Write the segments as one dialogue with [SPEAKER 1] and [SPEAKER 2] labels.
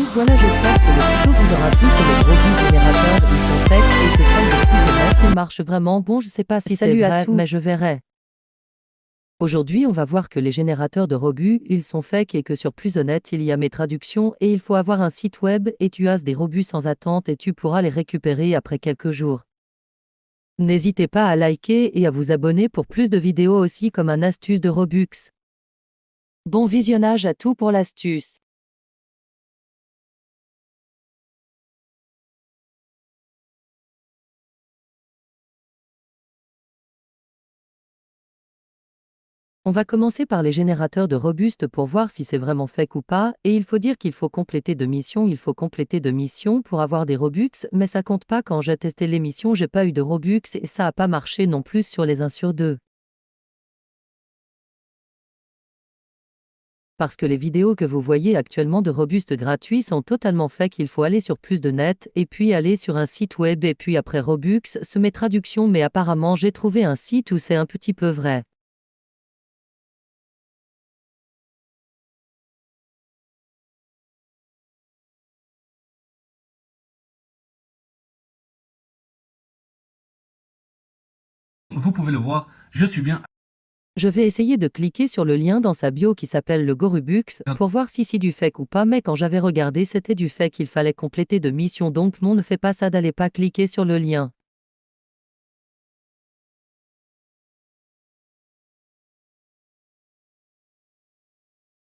[SPEAKER 1] Donc voilà, j'espère que le tuto vous aura plu sur les gros générateurs, ils sont faits et que celle de Fusionnet, il marche vraiment. Bon, je sais pas si c'est
[SPEAKER 2] Salut à
[SPEAKER 1] vrai,
[SPEAKER 2] tous.
[SPEAKER 1] mais je verrai. Aujourd'hui, on va voir que les générateurs de Robux, ils sont fake et que sur Plusonet, il y a mes traductions et il faut avoir un site web et tu as des Robux sans attente et tu pourras les récupérer après quelques jours. N'hésitez pas à liker et à vous abonner pour plus de vidéos aussi comme un astuce de Robux. Bon visionnage à tout pour l'astuce. On va commencer par les générateurs de Robuste pour voir si c'est vraiment fake ou pas, et il faut dire qu'il faut compléter de missions, pour avoir des Robux, mais ça compte pas quand j'ai testé les missions, j'ai pas eu de Robux et ça a pas marché non plus sur les 1 sur 2. Parce que les vidéos que vous voyez actuellement de Robuste gratuits sont totalement fake, il faut aller sur plus de net, et puis aller sur un site web et puis après Robux, se met traduction, mais apparemment j'ai trouvé un site où c'est un petit peu vrai.
[SPEAKER 3] Vous pouvez le voir, je suis bien.
[SPEAKER 1] Je vais essayer de cliquer sur le lien dans sa bio qui s'appelle le Gorubux pour voir si c'est du fake ou pas, mais quand j'avais regardé c'était du fake, il fallait compléter de mission, donc non, ne fais pas ça, n'allez pas cliquer sur le lien.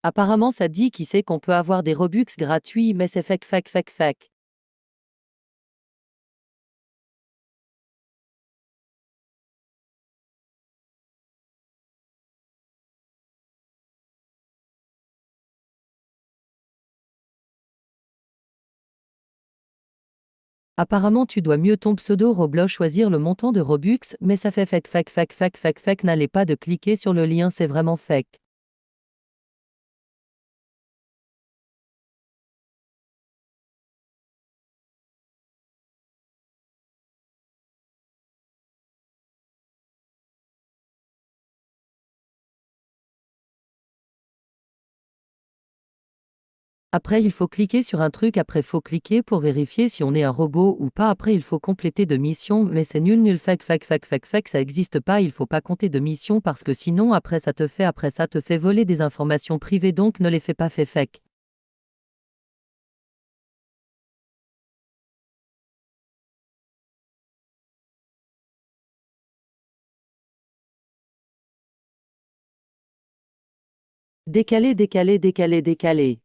[SPEAKER 1] Apparemment ça dit qui sait qu'on peut avoir des Robux gratuits, mais c'est fake fake fake fake. Apparemment tu dois mieux ton pseudo Roblox choisir le montant de Robux, mais ça fait fake fake fake fake fake fake, n'allez pas de cliquer sur le lien, c'est vraiment fake. Après, il faut cliquer sur un truc, après faut cliquer pour vérifier si on est un robot ou pas, après il faut compléter de missions, mais c'est nul fake fake fake fake fake, ça existe pas, il faut pas compter de missions parce que sinon après ça te fait voler des informations privées, donc ne les fais pas, fait fake. Décaler décaler décaler décaler.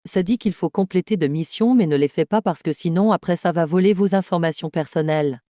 [SPEAKER 1] Ça dit qu'il faut compléter de missions, mais ne les fais pas parce que sinon après ça va voler vos informations personnelles.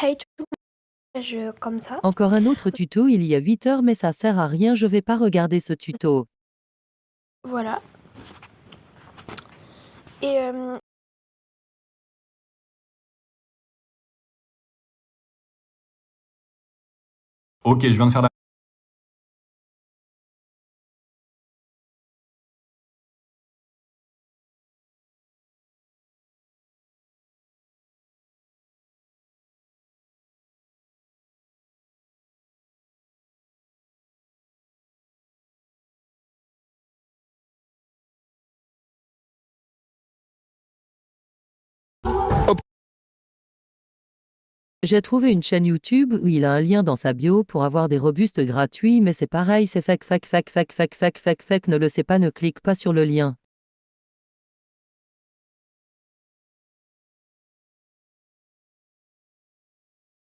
[SPEAKER 2] Hey, tout je comme ça.
[SPEAKER 1] Encore un autre tuto, il y a 8 heures, mais ça sert à rien, je vais pas regarder ce tuto.
[SPEAKER 2] Voilà. Et
[SPEAKER 3] Ok, je viens de faire la...
[SPEAKER 1] J'ai trouvé une chaîne YouTube où il a un lien dans sa bio pour avoir des robustes gratuits, mais c'est pareil, c'est fake, ne le sais pas, ne clique pas sur le lien.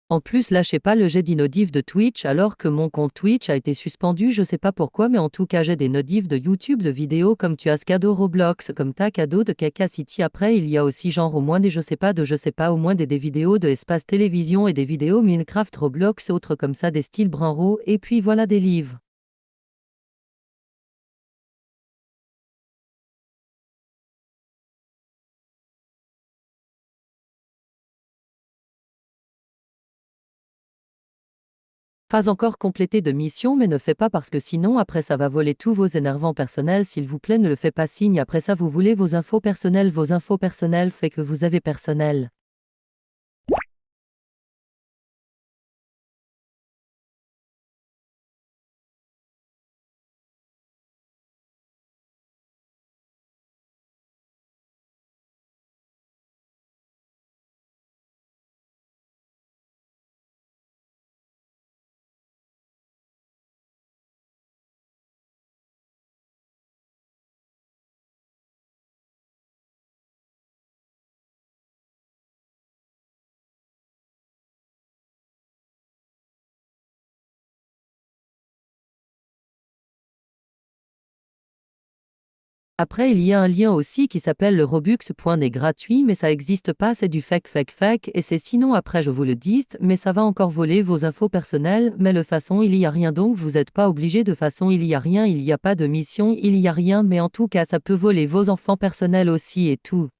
[SPEAKER 1] En plus, lâchez pas le jet d'inodif de Twitch alors que mon compte Twitch a été suspendu, je sais pas pourquoi, mais en tout cas j'ai des notifs de YouTube de vidéos comme tu as ce cadeau Roblox, comme ta cadeau de Caca City. Après, il y a aussi genre au moins des au moins des vidéos de espace télévision et des vidéos Minecraft Roblox, autres comme ça, des styles Brinro, et puis voilà des livres. Pas encore complété de mission, mais ne fais pas parce que sinon après ça va voler tous vos énervants personnels, s'il vous plaît ne le fais pas signe, après ça vous voulez vos infos personnelles fait que vous avez personnel. Après, il y a un lien aussi qui s'appelle le Robux.net gratuit, mais ça existe pas, c'est du fake, et c'est sinon après je vous le dis, mais ça va encore voler vos infos personnelles, mais de façon il y a rien donc vous êtes pas obligé de façon il y a rien, il y a pas de mission, il y a rien, mais en tout cas ça peut voler vos enfants personnels aussi et tout.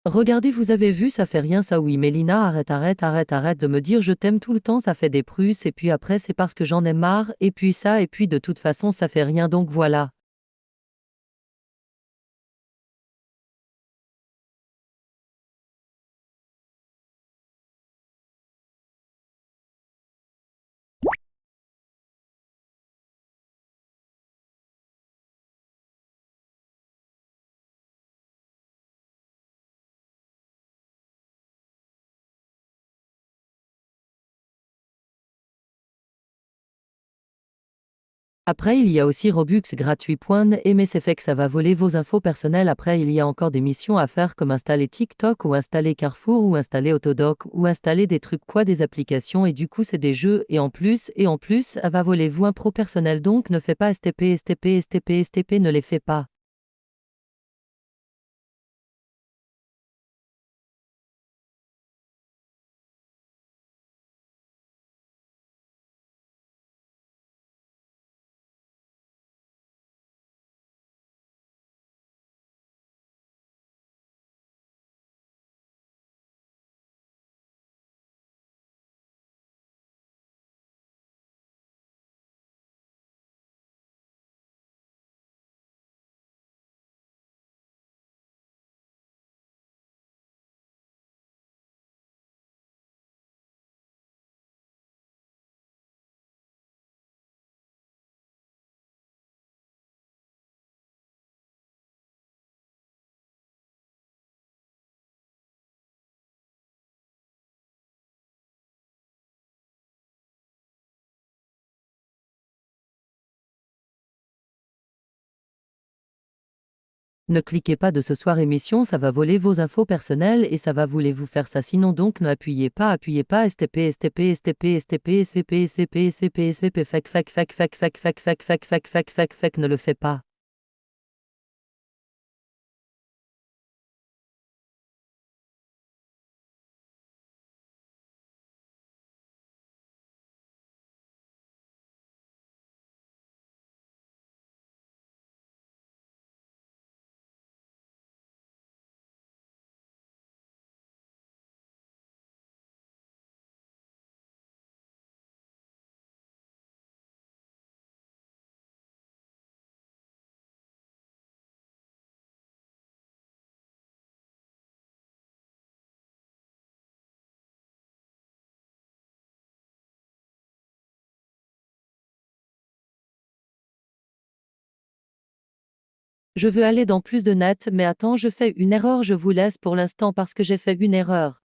[SPEAKER 1] Regardez, vous avez vu, ça fait rien ça, oui, Mélina, arrête de me dire je t'aime tout le temps, ça fait des prusses, et puis après c'est parce que j'en ai marre, et puis ça, et puis de toute façon ça fait rien donc voilà. Après, il y a aussi Robux gratuit. Mais c'est fait que ça va voler vos infos personnelles. Après, il y a encore des missions à faire comme installer TikTok ou installer Carrefour ou installer Autodoc ou installer des trucs quoi, des applications et du coup c'est des jeux et en plus, elle va voler vous un pro personnel donc ne fais pas STP, ne les fais pas. Ne cliquez pas de ce soir émission, ça va voler vos infos personnelles et ça va voulez-vous faire ça sinon donc ne appuyez pas STP STP STP STP SVP SVP SVP SVP fac ne le fais pas. Je veux aller dans plus de net, mais attends, je fais une erreur, je vous laisse pour l'instant parce que j'ai fait une erreur.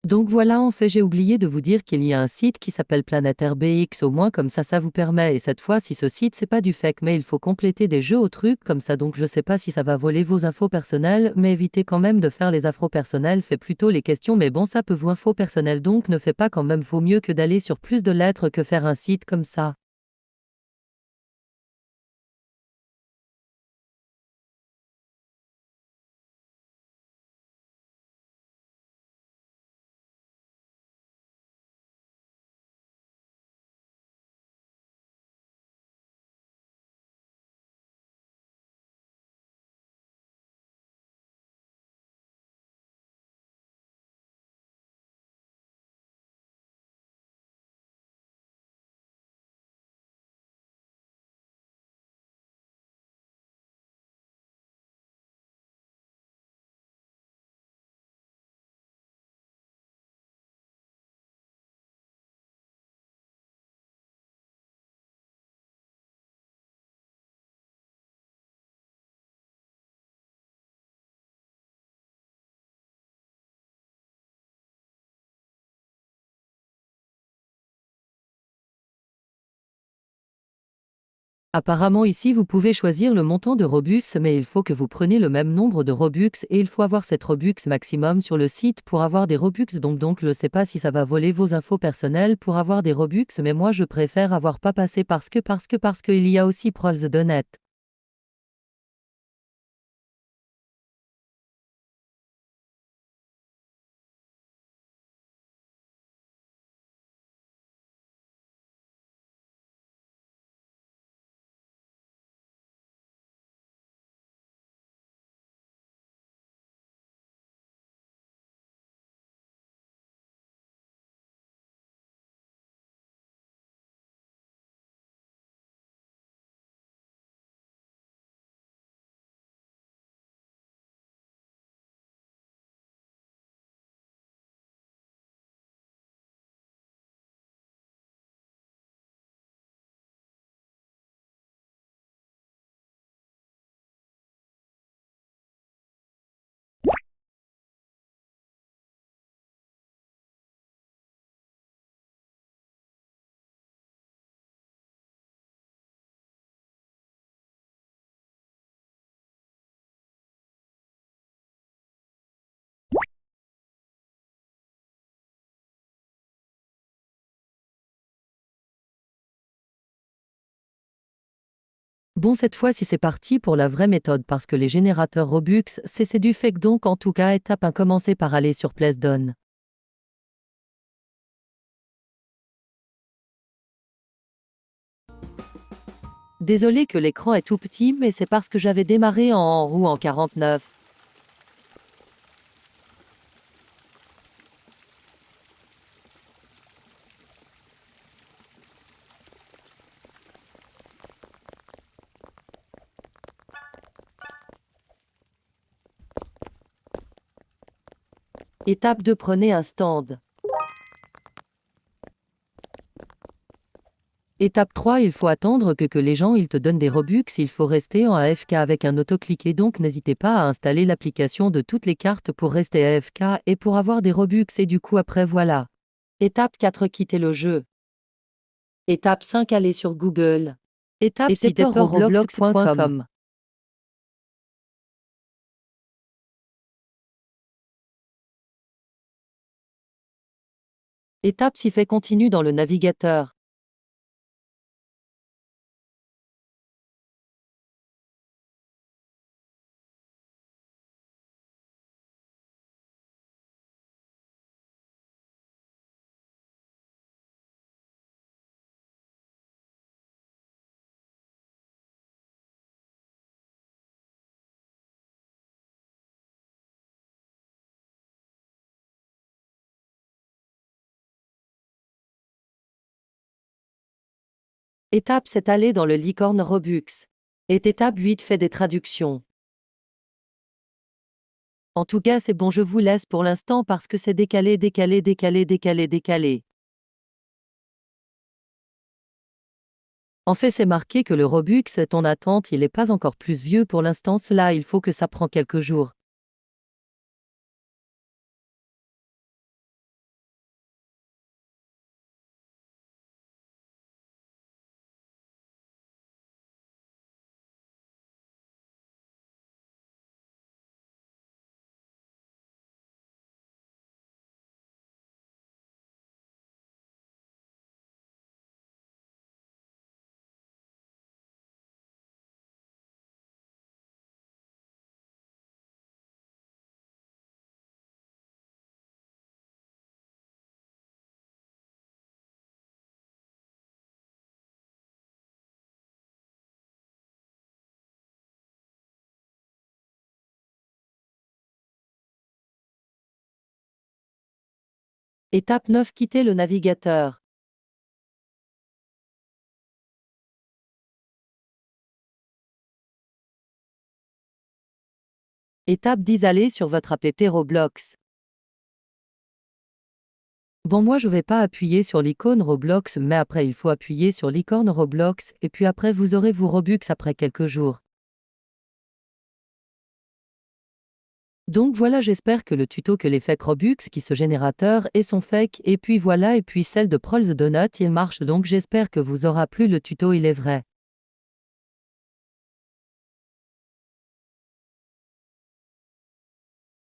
[SPEAKER 1] Donc voilà, en fait, j'ai oublié de vous dire qu'il y a un site qui s'appelle Planète RBX, au moins comme ça vous permet. Et cette fois, si ce site, c'est pas du fake, mais il faut compléter des jeux au truc comme ça. Donc je sais pas si ça va voler vos infos personnelles, mais évitez quand même de faire les afros personnelles, faites plutôt les questions. Mais bon, ça peut vous infos personnelles, donc ne faites pas quand même, vaut mieux que d'aller sur plus de lettres que faire un site comme ça. Apparemment ici vous pouvez choisir le montant de Robux mais il faut que vous preniez le même nombre de Robux et il faut avoir cette Robux maximum sur le site pour avoir des Robux donc je sais pas si ça va voler vos infos personnelles pour avoir des Robux mais moi je préfère avoir pas passé parce que il y a aussi Prols.net. Bon cette fois-ci c'est parti pour la vraie méthode parce que les générateurs Robux c'est du fake donc en tout cas étape 1 commencez par aller sur Plasdon. Désolé que l'écran est tout petit mais c'est parce que j'avais démarré en roue en 49. Étape 2 prenez un stand. Étape 3 il faut attendre que les gens ils te donnent des Robux, il faut rester en AFK avec un autoclick et donc n'hésitez pas à installer l'application de toutes les cartes pour rester AFK et pour avoir des Robux et du coup après voilà. Étape 4 quitter le jeu. Étape 5 aller sur Google. Étape 6 roblox.com. Étape 6 fait continue dans le navigateur. Étape 7 aller dans le licorne Robux. Et étape 8 fait des traductions. En tout cas c'est bon je vous laisse pour l'instant parce que c'est décalé. En fait c'est marqué que le Robux est en attente, il n'est pas encore plus vieux pour l'instant cela il faut que ça prend quelques jours. Étape 9 quitter le navigateur. Étape 10 aller sur votre app Roblox. Bon moi je vais pas appuyer sur l'icône Roblox mais après il faut appuyer sur l'icône Roblox et puis après vous aurez vos Robux après quelques jours. Donc voilà j'espère que le tuto que les fake Robux qui ce générateur et son fake et puis voilà et puis celle de Prols Donut il marche donc j'espère que vous aura plu le tuto il est vrai.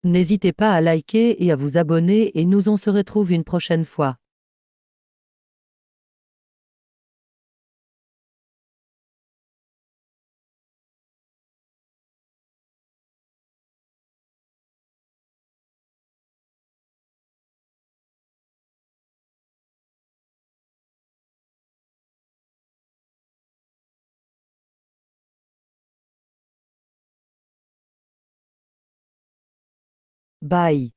[SPEAKER 1] N'hésitez pas à liker et à vous abonner et nous on se retrouve une prochaine fois. Bye.